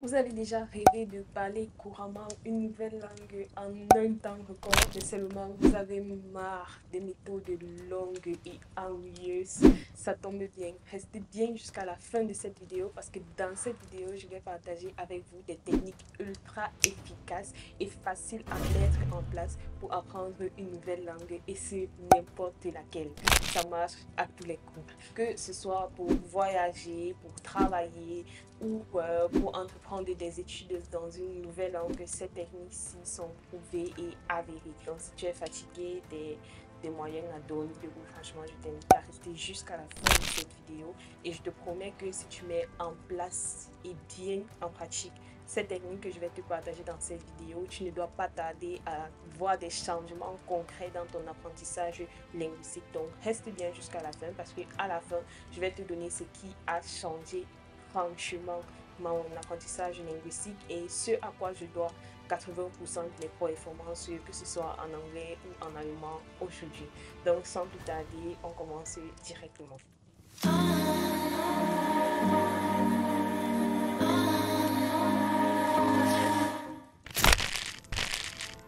Vous avez déjà rêvé de parler couramment une nouvelle langue en un temps record, mais seulement vous avez marre des méthodes longues et ennuyeuses. Ça tombe bien. Restez bien jusqu'à la fin de cette vidéo parce que dans cette vidéo, je vais partager avec vous des techniques ultra efficaces et faciles à mettre en place pour apprendre une nouvelle langue et c'est n'importe laquelle. Ça marche à tous les coups. Que ce soit pour voyager, pour travailler, ou pour entreprendre des études dans une nouvelle langue, ces techniques-ci sont prouvées et avérées. Donc, si tu es fatigué des moyens à donner de vous, franchement, je t'invite à rester jusqu'à la fin de cette vidéo et je te promets que si tu mets en place et bien en pratique ces techniques que je vais te partager dans cette vidéo, tu ne dois pas tarder à voir des changements concrets dans ton apprentissage linguistique. Donc, reste bien jusqu'à la fin parce qu'à la fin, je vais te donner ce qui a changé franchement mon apprentissage linguistique et ce à quoi je dois 80% de mes performances, que ce soit en anglais ou en allemand aujourd'hui. Donc sans plus tarder, on commence directement.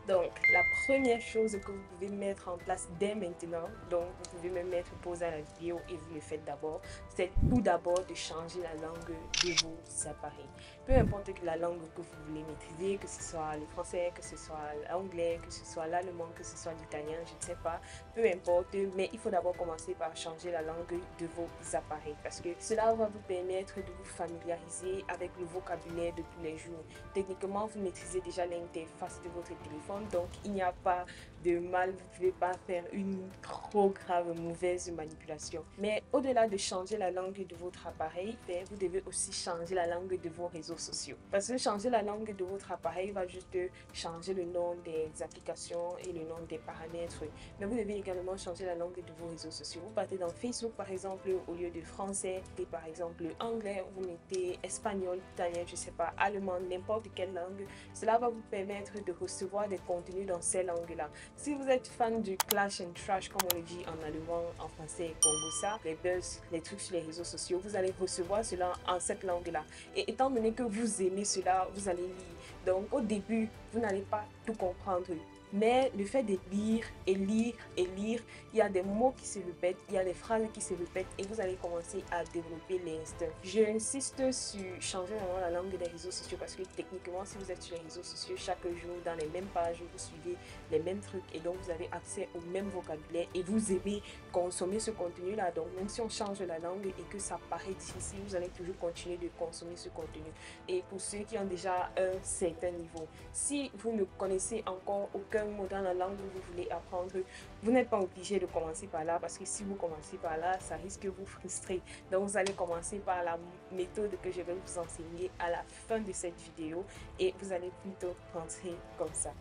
Donc, la première chose que vous pouvez mettre en place dès maintenant, donc vous pouvez même mettre pause à la vidéo et vous le faites d'abord, c'est tout d'abord de changer la langue de vos appareils. Peu importe la langue que vous voulez maîtriser, que ce soit le français, que ce soit l'anglais, que ce soit l'allemand, que ce soit l'italien, je ne sais pas, peu importe, mais il faut d'abord commencer par changer la langue de vos appareils parce que cela va vous permettre de vous familiariser avec le vocabulaire de tous les jours. Techniquement, vous maîtrisez déjà l'interface de votre téléphone, donc il n'y a pas de mal, vous ne pouvez pas faire une trop grave mauvaise manipulation. Mais au-delà de changer la langue de votre appareil, vous devez aussi changer la langue de vos réseaux sociaux. Parce que changer la langue de votre appareil va juste changer le nom des applications et le nom des paramètres. Mais vous devez également changer la langue de vos réseaux sociaux. Vous partez dans Facebook par exemple, au lieu de français, et par exemple anglais, vous mettez espagnol, italien, je ne sais pas, allemand, n'importe quelle langue. Cela va vous permettre de recevoir des contenus dans ces langues-là. Si vous êtes fan du clash and trash, comme on le dit en allemand, en français et congossa, les buzz, les trucs sur les réseaux sociaux, vous allez recevoir cela en cette langue-là. Et étant donné que vous aimez cela, vous allez lire. Donc au début, vous n'allez pas tout comprendre. Mais le fait de lire et lire et lire, il y a des mots qui se répètent, il y a des phrases qui se répètent et vous allez commencer à développer l'instinct. J'insiste sur changer vraiment la langue des réseaux sociaux parce que techniquement, si vous êtes sur les réseaux sociaux, chaque jour, dans les mêmes pages, vous suivez les mêmes trucs et donc vous avez accès au même vocabulaire et vous aimez consommer ce contenu-là. Donc même si on change la langue et que ça paraît difficile, vous allez toujours continuer de consommer ce contenu. Et pour ceux qui ont déjà un certain niveau, si vous ne connaissez encore aucun mot dans la langue que vous voulez apprendre, vous n'êtes pas obligé de commencer par là parce que si vous commencez par là, ça risque de vous frustrer. Donc vous allez commencer par la méthode que je vais vous enseigner à la fin de cette vidéo et vous allez plutôt rentrer comme ça.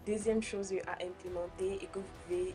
Deuxième chose à implémenter et que vous pouvez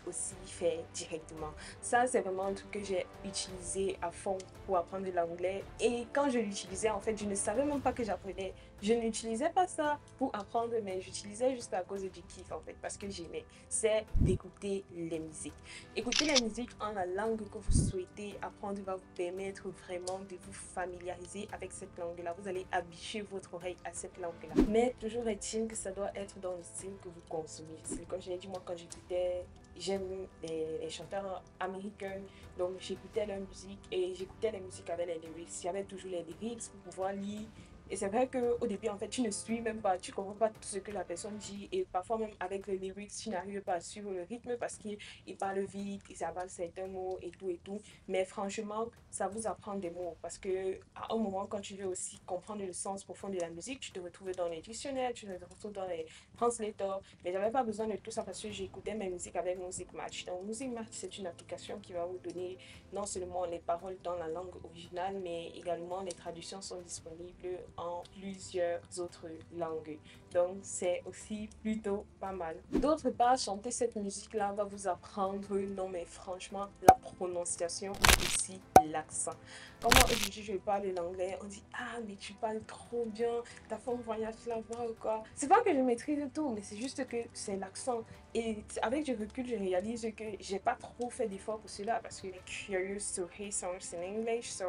aussi faire directement. Ça, c'est vraiment un truc que j'ai utilisé à fond pour apprendre l'anglais. Et quand je l'utilisais, en fait, je ne savais même pas que j'apprenais. Je n'utilisais pas ça pour apprendre, mais j'utilisais juste à cause du kiff, en fait, parce que j'aimais. C'est d'écouter les musiques. Écouter la musique en la langue que vous souhaitez apprendre va vous permettre vraiment de vous familiariser avec cette langue-là. Vous allez habituer votre oreille à cette langue-là. Mais toujours est-il que ça doit être dans le style que vous consommez. C'est comme je l'ai dit, moi, quand j'écoutais, j'aime les chanteurs américains, donc j'écoutais leur musique et j'écoutais les musiques avec les lyrics. Il y avait toujours les lyrics pour pouvoir lire. Et c'est vrai qu'au début, en fait, tu ne suis même pas, tu ne comprends pas tout ce que la personne dit. Et parfois, même avec les lyrics, tu n'arrives pas à suivre le rythme parce qu'il parle vite, il s'avale certains mots et tout et tout. Mais franchement, ça vous apprend des mots parce que à un moment, quand tu veux aussi comprendre le sens profond de la musique, tu te retrouves dans les dictionnaires, tu te retrouves dans les translators. Mais j'avais pas besoin de tout ça parce que j'écoutais mes musiques avec Music Match. Donc, Music Match, c'est une application qui va vous donner non seulement les paroles dans la langue originale, mais également les traductions sont disponibles en plusieurs autres langues. Donc, c'est aussi plutôt pas mal. D'autre part, chanter cette musique-là va vous apprendre, non mais franchement, la prononciation et aussi l'accent. Comment aujourd'hui je parle l'anglais, on dit ah mais tu parles trop bien, ta femme voyage là-bas ou quoi. C'est pas que je maîtrise tout, mais c'est juste que c'est l'accent. Et avec du recul, je réalise que j'ai pas trop fait d'efforts pour cela parce que like, you're used to hear songs in English, so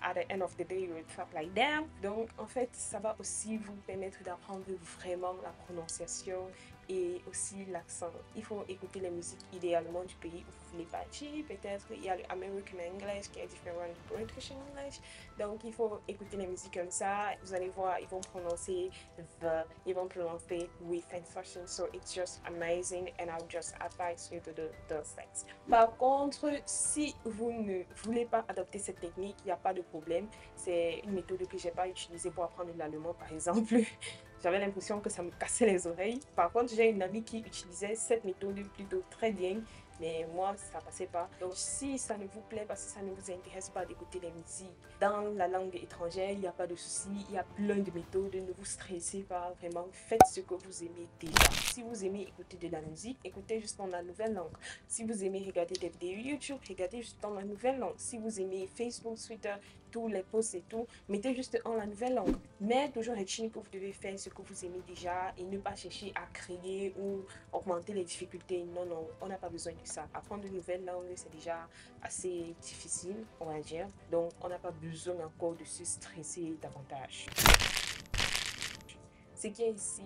at the end of the day, you will talk like them. Donc en fait, ça va aussi vous permettre d'apprendre vraiment la prononciation et aussi l'accent. Il faut écouter les musiques idéalement du pays où vous voulez partir. Peut-être il y a l'American English qui est différent du British English. Donc il faut écouter les musiques comme ça. Vous allez voir, ils vont prononcer the, ils vont prononcer with inflection. So it's just amazing and I'll just advise you to do those things. Par contre, si vous ne voulez pas adopter cette technique, il n'y a pas de problème. C'est une méthode que j'ai pas utilisée pour apprendre l'allemand par exemple. J'avais l'impression que ça me cassait les oreilles. Par contre, j'ai une amie qui utilisait cette méthode plutôt très bien. Mais moi, ça passait pas. Donc, si ça ne vous plaît pas, si ça ne vous intéresse pas d'écouter les musiques dans la langue étrangère, il n'y a pas de souci. Il y a plein de méthodes. Ne vous stressez pas. Vraiment, faites ce que vous aimez déjà. Si vous aimez écouter de la musique, écoutez juste dans la nouvelle langue. Si vous aimez regarder des vidéos YouTube, regardez juste dans la nouvelle langue. Si vous aimez Facebook, Twitter, tous les posts et tout, mettez juste en la nouvelle langue. Mais toujours est-il que vous devez faire ce que vous aimez déjà et ne pas chercher à créer ou augmenter les difficultés. Non, non, on n'a pas besoin de ça. Apprendre une nouvelle langue, c'est déjà assez difficile, on va dire. Donc, on n'a pas besoin encore de se stresser davantage. Ce qui est ici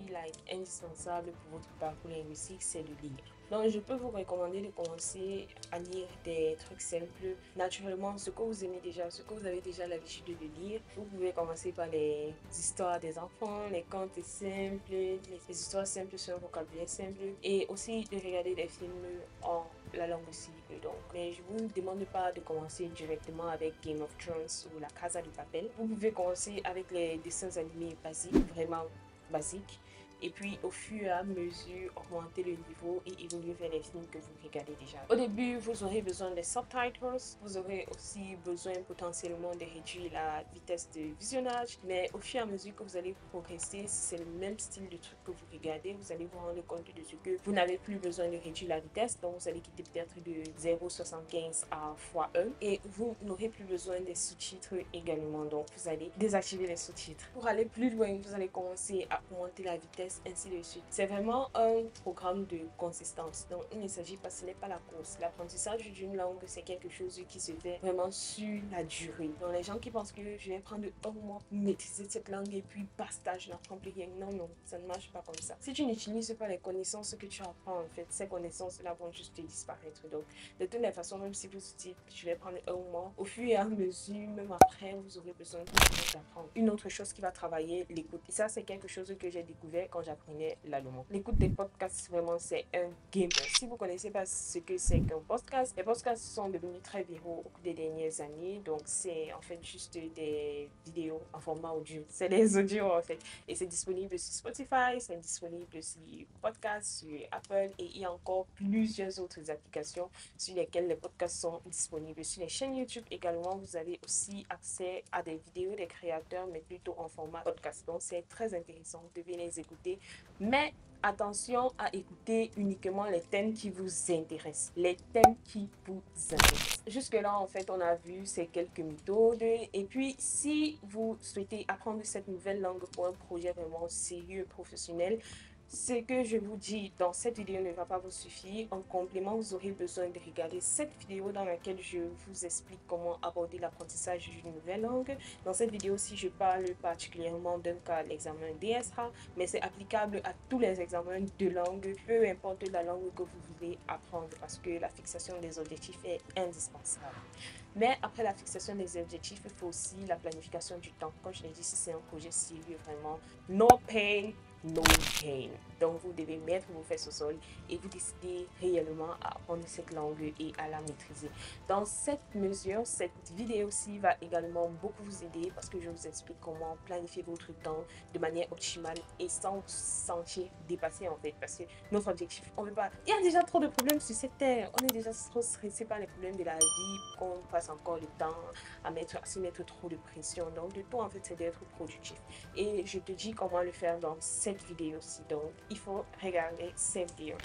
indispensable pour votre parcours linguistique, c'est de lire. Donc, je peux vous recommander de commencer à lire des trucs simples. Naturellement, ce que vous aimez déjà, ce que vous avez déjà l'habitude de lire. Vous pouvez commencer par les histoires des enfants, les contes simples, les histoires simples sur un vocabulaire simple. Et aussi de regarder des films en la langue cible. Donc, mais je vous demande pas de commencer directement avec Game of Thrones ou La Casa de Papel. Vous pouvez commencer avec les dessins animés basiques, vraiment basique, et puis au fur et à mesure augmenter le niveau et évoluer vers les films que vous regardez déjà. Au début, vous aurez besoin des subtitles, vous aurez aussi besoin potentiellement de réduire la vitesse de visionnage, mais au fur et à mesure que vous allez progresser, si c'est le même style de truc que vous regardez, vous allez vous rendre compte de ce que vous n'avez plus besoin de réduire la vitesse, donc vous allez quitter peut-être de 0,75 à x1 et vous n'aurez plus besoin des sous-titres également, donc vous allez désactiver les sous-titres. Pour aller plus loin, vous allez commencer à augmenter la vitesse, ainsi de suite. C'est vraiment un programme de consistance. Donc, il ne s'agit pas, ce n'est pas la course. L'apprentissage d'une langue, c'est quelque chose qui se fait vraiment sur la durée. Donc, les gens qui pensent que je vais prendre un mois pour maîtriser cette langue et puis basta, je n'apprends plus rien. Non, non, ça ne marche pas comme ça. Si tu n'utilises pas les connaissances que tu apprends, en fait, ces connaissances-là vont juste disparaître. Donc, de toutes les façons, même si vous dites, je vais prendre un mois, au fur et à mesure, même après, vous aurez besoin d'apprendre. Une autre chose qui va travailler, l'écoute. Et ça, c'est quelque chose que j'ai découvert quand j'apprenais l'allemand. L'écoute des podcasts, vraiment, c'est un game. Si vous ne connaissez pas ce que c'est qu'un podcast, les podcasts sont devenus très viraux au cours des dernières années. Donc, c'est en fait juste des vidéos en format audio. C'est des audios, en fait. Et c'est disponible sur Spotify, c'est disponible sur Podcast, sur Apple. Et il y a encore plusieurs autres applications sur lesquelles les podcasts sont disponibles. Sur les chaînes YouTube également, vous avez aussi accès à des vidéos des créateurs, mais plutôt en format podcast. Donc, c'est très intéressant. Vous devez les écouter. Mais attention à écouter uniquement les thèmes qui vous intéressent. Les thèmes qui vous intéressent. Jusque-là, en fait, on a vu ces quelques méthodes. Et puis, si vous souhaitez apprendre cette nouvelle langue pour un projet vraiment sérieux, professionnel, ce que je vous dis dans cette vidéo ne va pas vous suffire. En complément, vous aurez besoin de regarder cette vidéo dans laquelle je vous explique comment aborder l'apprentissage d'une nouvelle langue. Dans cette vidéo-ci, je parle particulièrement d'un cas, l'examen DSA, mais c'est applicable à tous les examens de langue, peu importe la langue que vous voulez apprendre, parce que la fixation des objectifs est indispensable. Mais après la fixation des objectifs, il faut aussi la planification du temps. Comme je l'ai dit, si c'est un projet sérieux, vraiment, no pain, no gain. Donc, vous devez mettre vos fesses au sol et vous décider réellement à apprendre cette langue et à la maîtriser. Dans cette mesure, cette vidéo-ci va également beaucoup vous aider parce que je vous explique comment planifier votre temps de manière optimale et sans vous sentir dépassé en fait. Parce que notre objectif, on veut pas... Il y a déjà trop de problèmes sur cette terre. On est déjà trop stressé par les problèmes de la vie qu'on passe encore le temps à se mettre trop de pression. Donc, le tout en fait, c'est d'être productif. Et je te dis comment le faire dans cette vidéo-ci. Donc, il faut regarder cette vidéo.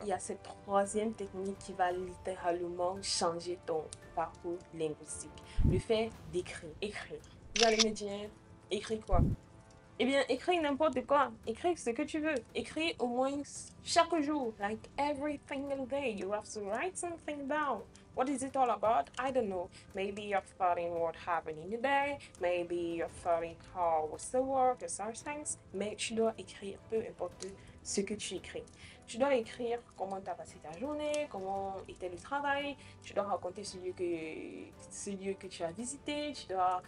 il y a cette troisième technique qui va littéralement changer ton parcours linguistique. Le fait d'écrire. Écrire. Vous allez me dire, écrire quoi? Eh bien, écris n'importe quoi. Écris ce que tu veux. Écris au moins chaque jour. Like every single day, you have to write something down. What is it all about? I don't know. Maybe you're studying what happened in the day. Maybe you're studying how was the work or such things. Mais tu dois écrire, peu importe ce que tu écris. Tu dois écrire comment tu as passé ta journée, comment était le travail. Tu dois raconter ce lieu que tu as visité. Tu dois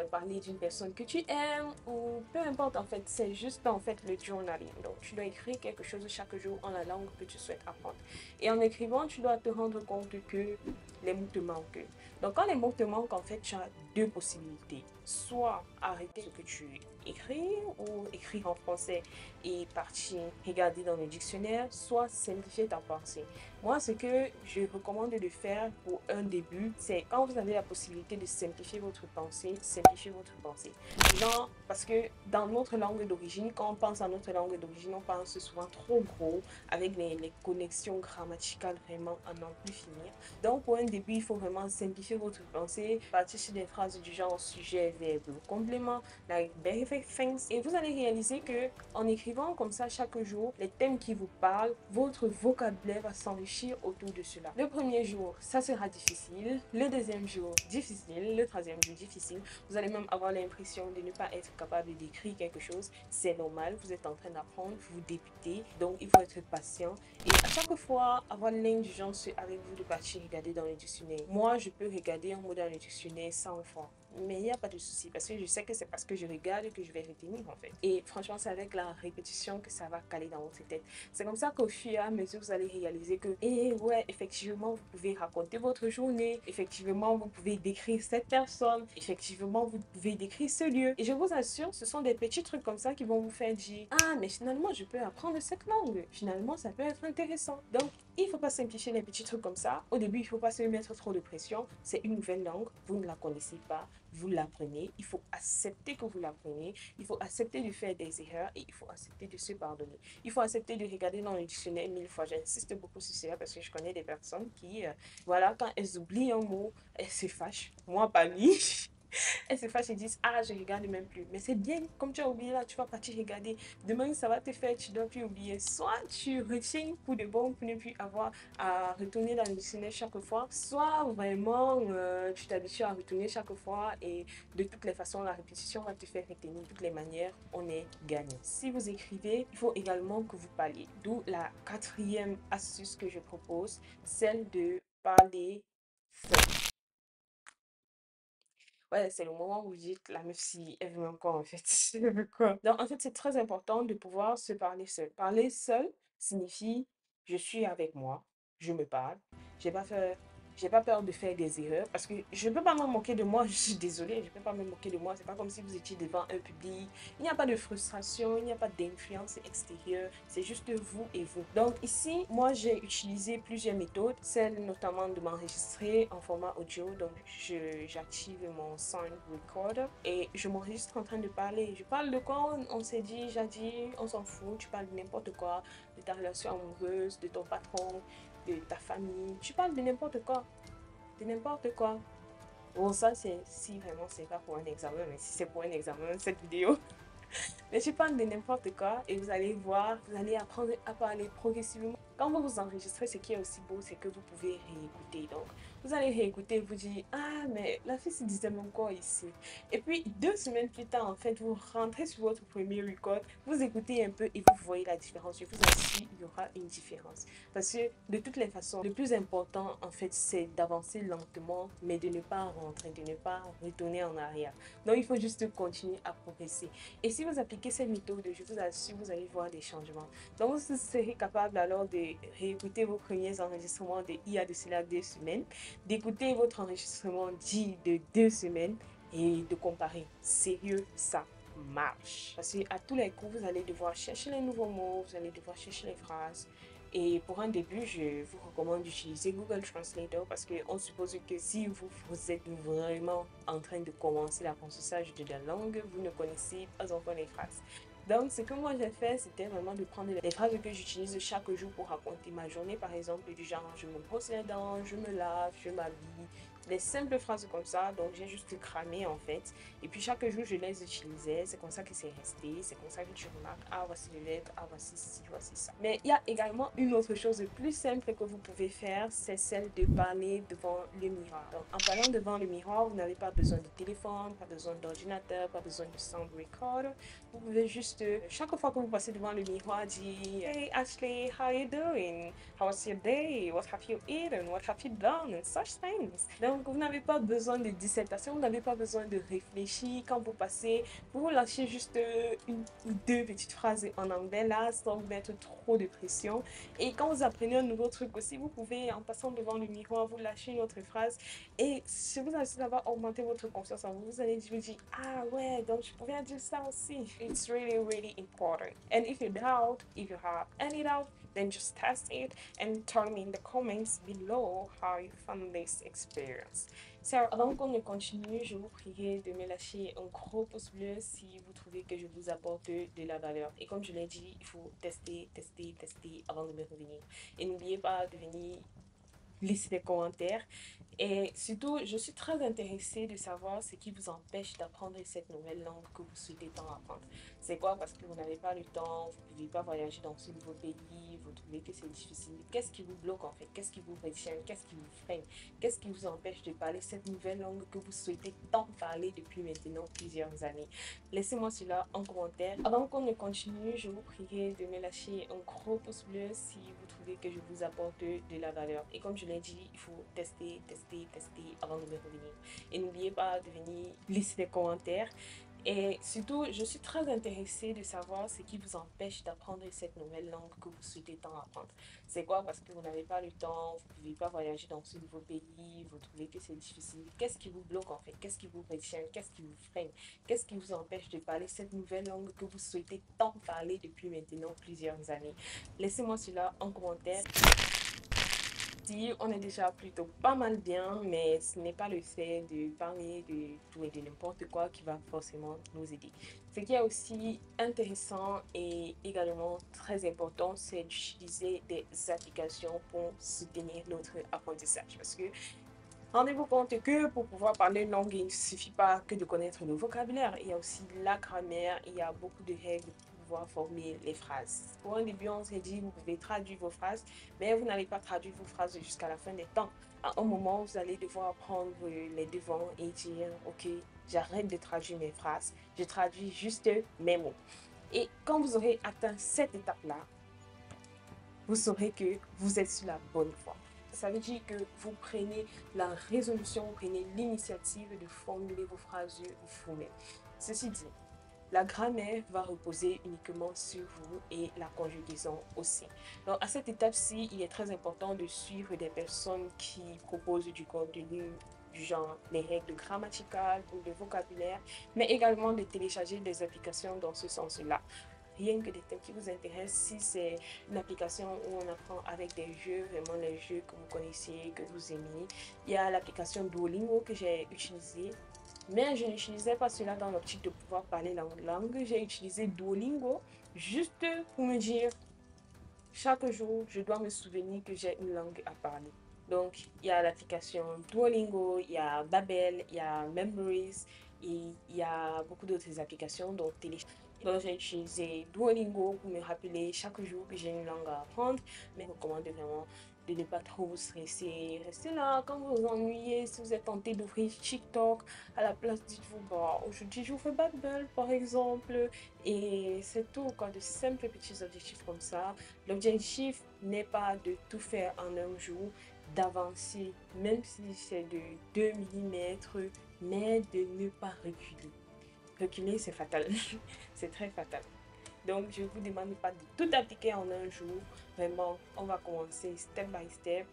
parler d'une personne que tu aimes ou peu importe en fait, c'est juste en fait le journaling. Donc tu dois écrire quelque chose chaque jour en la langue que tu souhaites apprendre. Et en écrivant, tu dois te rendre compte que les mots te manquent. Donc quand les mots te manquent, en fait, tu as deux possibilités. Soit arrêter ce que tu écris ou écrire en français et partir regarder dans le dictionnaire, soit simplifier ta pensée. Moi, ce que je recommande de faire pour un début, c'est quand vous avez la possibilité de simplifier votre pensée, simplifiez votre pensée. Genre, parce que dans notre langue d'origine, quand on pense à notre langue d'origine, on pense souvent trop gros, avec les connexions grammaticales vraiment à n'en plus finir. Donc, pour un début, il faut vraiment simplifier votre pensée, partir sur des phrases du genre sujet, verbe, complément, like basic things. Et vous allez réaliser que en écrivant comme ça chaque jour, les thèmes qui vous parlent, votre vocabulaire va s'enrichir autour de cela. Le premier jour, ça sera difficile. Le deuxième jour, difficile. Le troisième jour, difficile. Vous allez même avoir l'impression de ne pas être capable d'écrire quelque chose. C'est normal, vous êtes en train d'apprendre, vous débutez, donc il faut être patient. Et à chaque fois, avoir l'indulgence avec vous de partir regarder dans le dictionnaire. Moi, je peux regarder un mot dans le dictionnaire 100 fois. Mais il n'y a pas de souci parce que je sais que c'est parce que je regarde que je vais retenir en fait. Et franchement, c'est avec la répétition que ça va caler dans votre tête. C'est comme ça qu'au fur et à mesure, vous allez réaliser que, eh ouais, effectivement, vous pouvez raconter votre journée. Effectivement, vous pouvez décrire cette personne. Effectivement, vous pouvez décrire ce lieu. Et je vous assure, ce sont des petits trucs comme ça qui vont vous faire dire, ah, mais finalement, je peux apprendre cette langue. Finalement, ça peut être intéressant. Donc, il ne faut pas simplifier les petits trucs comme ça. Au début, il ne faut pas se mettre trop de pression. C'est une nouvelle langue. Vous ne la connaissez pas. Vous l'apprenez. Il faut accepter que vous l'apprenez. Il faut accepter de faire des erreurs et il faut accepter de se pardonner. Il faut accepter de regarder dans le dictionnaire 1000 fois. J'insiste beaucoup sur cela parce que je connais des personnes qui, voilà, quand elles oublient un mot, elles se fâchent. Moi, pas lui. Elles se fâchent et disent, ah, je regarde même plus. Mais c'est bien, comme tu as oublié là, tu vas partir regarder. Demain, ça va te faire, tu dois plus oublier. Soit tu retiens pour de bon, pour ne plus avoir à retourner dans le dictionnaire chaque fois, soit vraiment tu t'habitues à retourner chaque fois et de toutes les façons, la répétition va te faire retenir. De toutes les manières, on est gagnant. Si vous écrivez, il faut également que vous parliez. D'où la quatrième astuce que je propose, celle de parler seul. Ouais, c'est le moment où vous dites, la meuf, si elle veut encore, en fait. Elle veut quoi? Donc, en fait, c'est très important de pouvoir se parler seul. Parler seul signifie, je suis avec moi, je me parle, j'ai pas fait, j'ai pas peur de faire des erreurs parce que je peux pas me moquer de moi, je suis désolée, je peux pas me moquer de moi. C'est pas comme si vous étiez devant un public. Il n'y a pas de frustration, il n'y a pas d'influence extérieure, c'est juste vous et vous. Donc, ici, moi, j'ai utilisé plusieurs méthodes, celle notamment de m'enregistrer en format audio. Donc, j'active mon sound recorder et je m'enregistre en train de parler. Je parle de quoi on s'est dit, j'ai dit, on s'en fout. Tu parles de n'importe quoi, de ta relation amoureuse, de ton patron, de ta famille. Tu parles de n'importe quoi, de n'importe quoi. Bon, ça, c'est si vraiment c'est pas pour un examen, mais si c'est pour un examen, cette vidéo. Mais je parle de n'importe quoi et vous allez voir, vous allez apprendre à parler progressivement. Quand vous vous enregistrez, ce qui est aussi beau, c'est que vous pouvez réécouter. Donc, vous allez réécouter et vous dire, ah, mais la fille se disait même quoi ici. Et puis, 2 semaines plus tard, en fait, vous rentrez sur votre premier record, vous écoutez un peu et vous voyez la différence. Je vous assure, il y aura une différence. Parce que, de toutes les façons, le plus important, en fait, c'est d'avancer lentement, mais de ne pas rentrer, de ne pas retourner en arrière. Donc, il faut juste continuer à progresser. Et si vous appliquez cette méthode, je vous assure, vous allez voir des changements. Donc, vous serez capable alors de réécouter vos premiers enregistrements d'il y a de cela 2 semaines, d'écouter votre enregistrement dit de 2 semaines et de comparer. Sérieux, ça marche. Parce qu'à tous les coups, vous allez devoir chercher les nouveaux mots, vous allez devoir chercher les phrases. Et pour un début, je vous recommande d'utiliser Google Translator parce qu'on suppose que si vous êtes vraiment en train de commencer l'apprentissage de la langue, vous ne connaissez pas encore les phrases. Donc, ce que moi j'ai fait, c'était vraiment de prendre les phrases que j'utilise chaque jour pour raconter ma journée, par exemple, du genre je me brosse les dents, je me lave, je m'habille. Les simples phrases comme ça, donc j'ai juste cramé en fait. Et puis chaque jour, je les utilisais. C'est comme ça que c'est resté. C'est comme ça que tu remarques, ah, voici les lettres, ah, voici ci, voici ça. Mais il y a également une autre chose plus simple que vous pouvez faire, c'est celle de parler devant le miroir. Donc, en parlant devant le miroir, vous n'avez pas besoin de téléphone, pas besoin d'ordinateur, pas besoin de sound recorder. Vous pouvez juste, chaque fois que vous passez devant le miroir, dire Hey Ashley, how are you doing? How was your day? What have you eaten? What have you done? And such things. Donc, vous n'avez pas besoin de dissertation, vous n'avez pas besoin de réfléchir. Quand vous passez, vous lâchez juste une ou deux petites phrases en anglais là, sans vous mettre trop de pression. Et quand vous apprenez un nouveau truc aussi, vous pouvez, en passant devant le miroir, vous lâcher une autre phrase. Et si vous allez savoir augmenter votre confiance en vous, vous allez vous dire, ah ouais, donc je pouvais dire ça aussi. It's really, really important. And if you doubt, if you have any doubt, then just test it and tell me in the comments below how you found this experience. So, avant qu'on ne continue, je vous prierai de me lâcher un gros pouce bleu si vous trouvez que je vous apporte de la valeur. Et comme je l'ai dit, il faut tester, tester, tester avant de me revenir. Et n'oubliez pas de venir laisser des commentaires. Et surtout, je suis très intéressée de savoir ce qui vous empêche d'apprendre cette nouvelle langue que vous souhaitez tant apprendre. C'est quoi? Parce que vous n'avez pas le temps, vous ne pouvez pas voyager dans ce nouveau pays, vous trouvez que c'est difficile. Qu'est-ce qui vous bloque en fait? Qu'est-ce qui vous retient? Qu'est-ce qui vous freine? Qu'est-ce qui vous empêche de parler cette nouvelle langue que vous souhaitez tant parler depuis maintenant plusieurs années? Laissez-moi cela en commentaire. Avant qu'on ne continue, je vous prierai de me lâcher un gros pouce bleu si vous trouvez que je vous apporte de la valeur. Et comme je l'ai dit, il faut tester, tester, tester avant de me revenir. Et n'oubliez pas de venir laisser des commentaires. Et surtout, je suis très intéressée de savoir ce qui vous empêche d'apprendre cette nouvelle langue que vous souhaitez tant apprendre. C'est quoi? Parce que vous n'avez pas le temps, vous ne pouvez pas voyager dans ce nouveau pays, vous trouvez que c'est difficile. Qu'est-ce qui vous bloque en fait? Qu'est-ce qui vous retient? Qu'est-ce qui vous freine? Qu'est-ce qui vous empêche de parler cette nouvelle langue que vous souhaitez tant parler depuis maintenant plusieurs années? Laissez-moi cela en commentaire. On est déjà plutôt pas mal bien, mais ce n'est pas le fait de parler de tout et de n'importe quoi qui va forcément nous aider. Ce qui est aussi intéressant et également très important, c'est d'utiliser des applications pour soutenir notre apprentissage. Parce que rendez-vous compte que pour pouvoir parler une langue, il ne suffit pas que de connaître le vocabulaire. Il y a aussi la grammaire, il y a beaucoup de règles pour pouvoir former les phrases. Pour un début, on s'est dit, vous pouvez traduire vos phrases, mais vous n'allez pas traduire vos phrases jusqu'à la fin des temps. À un moment, vous allez devoir prendre les devants et dire, ok, j'arrête de traduire mes phrases, je traduis juste mes mots. Et quand vous aurez atteint cette étape-là, vous saurez que vous êtes sur la bonne voie. Ça veut dire que vous prenez la résolution, vous prenez l'initiative de formuler vos phrases vous-même. Ceci dit, la grammaire va reposer uniquement sur vous et la conjugaison aussi. Donc à cette étape-ci, il est très important de suivre des personnes qui proposent du contenu du genre les règles grammaticales ou de vocabulaire, mais également de télécharger des applications dans ce sens-là. Rien que des thèmes qui vous intéressent, si c'est une application où on apprend avec des jeux, vraiment les jeux que vous connaissez, que vous aimez. Il y a l'application Duolingo que j'ai utilisée, mais je n'utilisais pas cela dans l'optique de pouvoir parler la langue. J'ai utilisé Duolingo juste pour me dire, chaque jour, je dois me souvenir que j'ai une langue à parler. Donc, il y a l'application Duolingo, il y a Babel, il y a Memories, et il y a beaucoup d'autres applications, donc j'ai utilisé Duolingo pour me rappeler chaque jour que j'ai une langue à apprendre, mais je recommande vraiment de ne pas trop vous stresser. Restez là quand vous vous ennuyez, si vous êtes tenté d'ouvrir TikTok, à la place dites-vous, bon, aujourd'hui j'ouvre Babel par exemple, et c'est tout, quoi, de simples petits objectifs comme ça. L'objectif n'est pas de tout faire en un jour, d'avancer, même si c'est de 2 millimètres, mais de ne pas reculer. Reculer, c'est fatal. C'est très fatal. Donc, je vous demande pas de tout appliquer en un jour. vraiment, on va commencer step by step.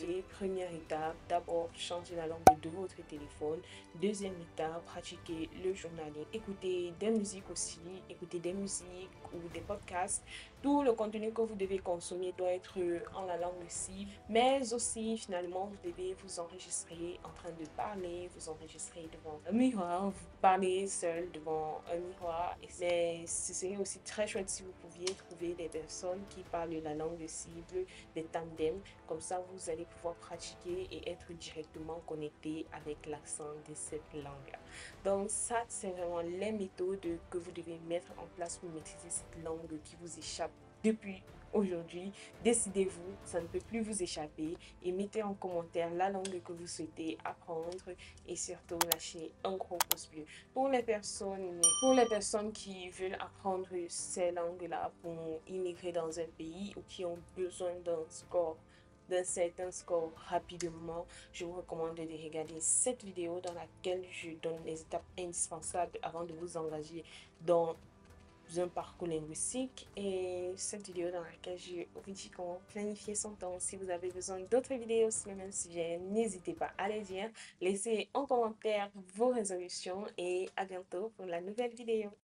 Et première étape, d'abord changer la langue de votre téléphone. Deuxième étape, pratiquer le journaling. Écoutez des musiques aussi, écoutez des musiques ou des podcasts. Tout le contenu que vous devez consommer doit être en la langue cible, mais aussi finalement vous devez vous enregistrer en train de parler, vous enregistrer devant un miroir, vous parlez seul devant un miroir. Mais ce serait aussi très chouette si vous pouviez trouver des personnes qui parlent la langue cible, des tandems. Comme ça, vous allez pouvoir pratiquer et être directement connecté avec l'accent de cette langue-là. Donc ça, c'est vraiment les méthodes que vous devez mettre en place pour maîtriser cette langue qui vous échappe depuis aujourd'hui. Décidez-vous, ça ne peut plus vous échapper et mettez en commentaire la langue que vous souhaitez apprendre et surtout lâchez un gros pouce bleu. Pour les personnes qui veulent apprendre ces langues-là pour immigrer dans un pays ou qui ont besoin d'un certain score rapidement, je vous recommande de regarder cette vidéo dans laquelle je donne les étapes indispensables avant de vous engager dans un parcours linguistique et cette vidéo dans laquelle je vous dis comment planifier son temps. Si vous avez besoin d'autres vidéos sur le même sujet, n'hésitez pas à les dire. Laissez en commentaire vos résolutions et à bientôt pour la nouvelle vidéo.